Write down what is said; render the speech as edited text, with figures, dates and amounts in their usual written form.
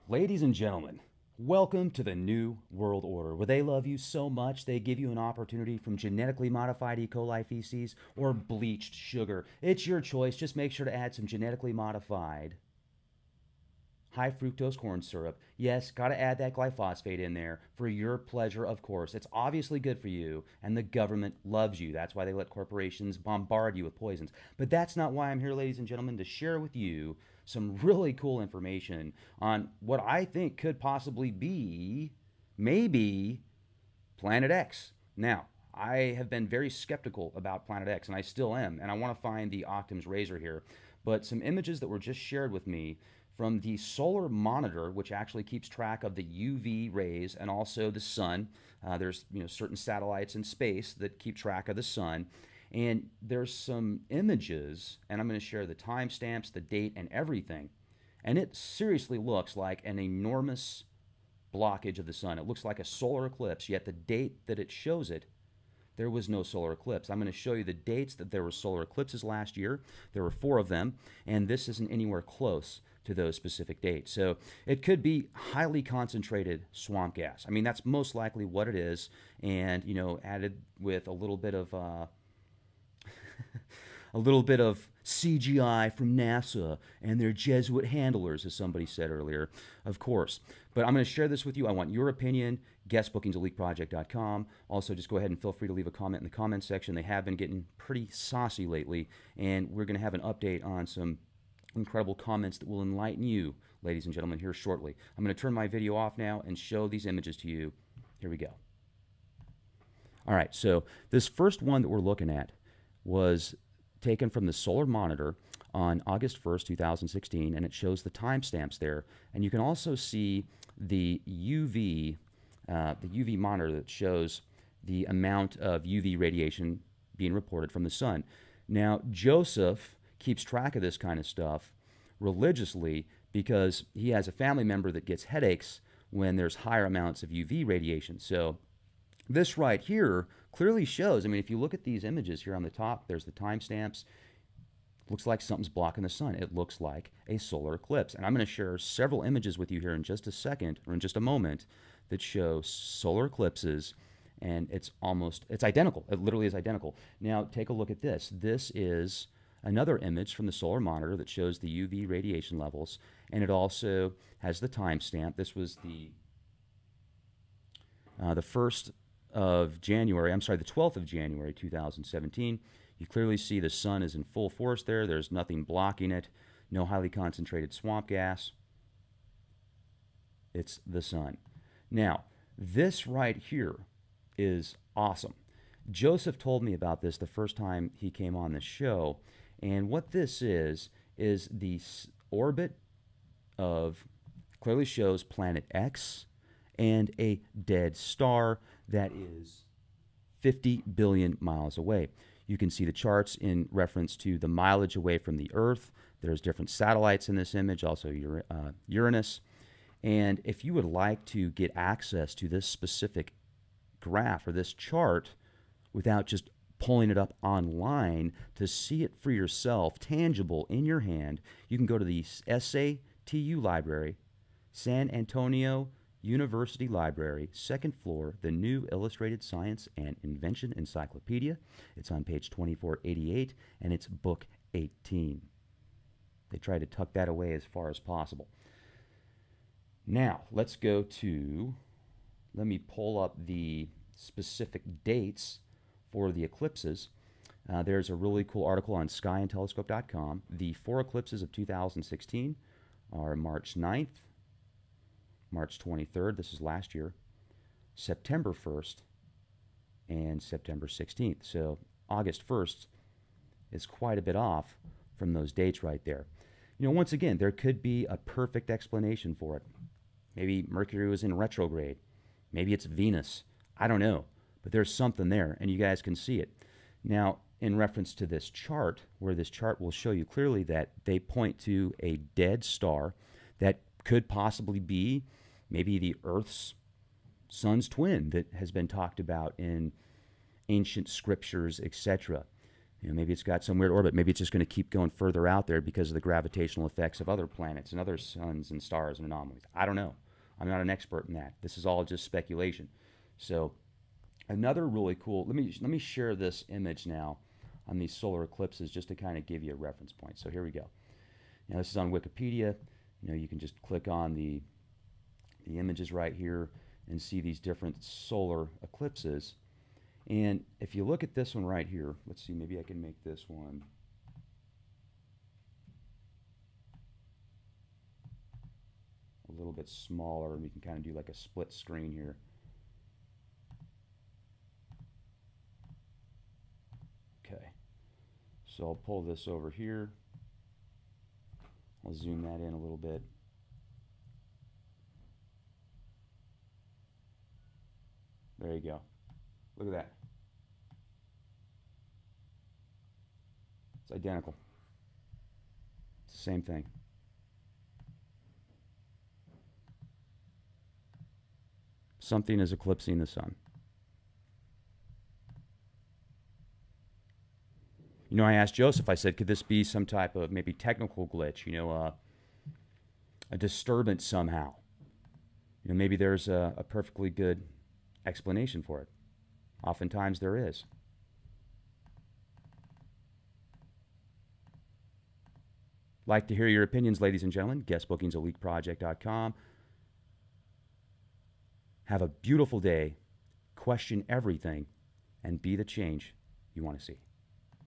Ladies and gentlemen, welcome to the New World Order, where they love you so much they give you an opportunity from genetically modified E. coli feces or bleached sugar. It's your choice. Just make sure to add some genetically modified high fructose corn syrup. Yes, got to add that glyphosate in there for your pleasure, of course. It's obviously good for you, and the government loves you. That's why they let corporations bombard you with poisons. But that's not why I'm here, ladies and gentlemen, to share with you some really cool information on what I think could possibly be, maybe, Planet X. Now, I have been very skeptical about Planet X, and I still am, and I want to find the Occam's razor here. But some images that were just shared with me from the solar monitor, which actually keeps track of the UV rays and also the sun. There's certain satellites in space that keep track of the sun, and there's some images, and I'm going to share the timestamps, the date, and everything. And it seriously looks like an enormous blockage of the sun. It looks like a solar eclipse, yet the date that it shows it, there was no solar eclipse. I'm going to show you the dates that there were solar eclipses last year. There were 4 of them, and this isn't anywhere close to those specific dates. So it could be highly concentrated swamp gas. I mean, that's most likely what it is, and added with a little bit of a little bit of CGI from NASA and their Jesuit handlers, as somebody said earlier, of course. But I'm going to share this with you. I want your opinion. Guestbookingseliteproject.com. Also, just go ahead and feel free to leave a comment in the comment section. They have been getting pretty saucy lately, and we're going to have an update on some incredible comments that will enlighten you, ladies and gentlemen, here shortly. I'm going to turn my video off now and show these images to you. Here we go. All right, so this first one that we're looking at was taken from the solar monitor on August 1st, 2016, and it shows the timestamps there. And you can also see the UV monitor that shows the amount of UV radiation being reported from the sun. Now, Joseph keeps track of this kind of stuff religiously because he has a family member that gets headaches when there's higher amounts of UV radiation. So this right here clearly shows, I mean, if you look at these images here on the top, there's the timestamps. Looks like something's blocking the sun. It looks like a solar eclipse. And I'm going to share several images with you here in just a second, or in just a moment, that show solar eclipses, and it's identical. It literally is identical. Now, take a look at this. This is another image from the solar monitor that shows the UV radiation levels, and it also has the timestamp. This was the 1st of January, I'm sorry, the 12th of January, 2017. You clearly see the sun is in full force there. There's nothing blocking it. No highly concentrated swamp gas. It's the sun. Now, this right here is awesome. Joseph told me about this the first time he came on the show, and what this is the orbit of, clearly shows planet X and a dead star that is 50 billion miles away. You can see the charts in reference to the mileage away from the Earth. There's different satellites in this image, also Uranus. And if you would like to get access to this specific graph or this chart without just pulling it up online to see it for yourself, tangible in your hand, you can go to the SATU library, San Antonio University Library, 2nd floor, the New Illustrated Science and Invention Encyclopedia. It's on page 2488, and it's book 18. They try to tuck that away as far as possible. Now, let's go to, let me pull up the specific dates for the eclipses. There's a really cool article on skyandtelescope.com. The 4 eclipses of 2016 are March 9th, March 23rd, this is last year, September 1st, and September 16th. So August 1st is quite a bit off from those dates right there. Once again, there could be a perfect explanation for it. Maybe Mercury was in retrograde. Maybe it's Venus. I don't know. But there's something there, and you guys can see it. Now, in reference to this chart, where this chart will show you clearly that they point to a dead star that could possibly be maybe the Earth's sun's twin that has been talked about in ancient scriptures, etc. Maybe it's got some weird orbit. Maybe it's just going to keep going further out there because of the gravitational effects of other planets and other suns and stars and anomalies. I don't know. I'm not an expert in that. This is all just speculation. So another really cool. Let me share this image now on these solar eclipses just to kind of give you a reference point. So here we go. Now this is on Wikipedia. You can just click on the images right here and see these different solar eclipses. And if you look at this one right here, let's see, maybe I can make this one a little bit smaller, and we can kind of do like a split screen here. Okay, so I'll pull this over here. I'll zoom that in a little bit. There you go. Look at that. It's identical. It's the same thing. Something is eclipsing the sun. I asked Joseph, I said, could this be some type of maybe technical glitch, a disturbance somehow? Maybe there's a perfectly good explanation for it. Oftentimes there is. Like to hear your opinions, ladies and gentlemen. Guestbookingseliteproject.com. Have a beautiful day. Question everything and be the change you want to see.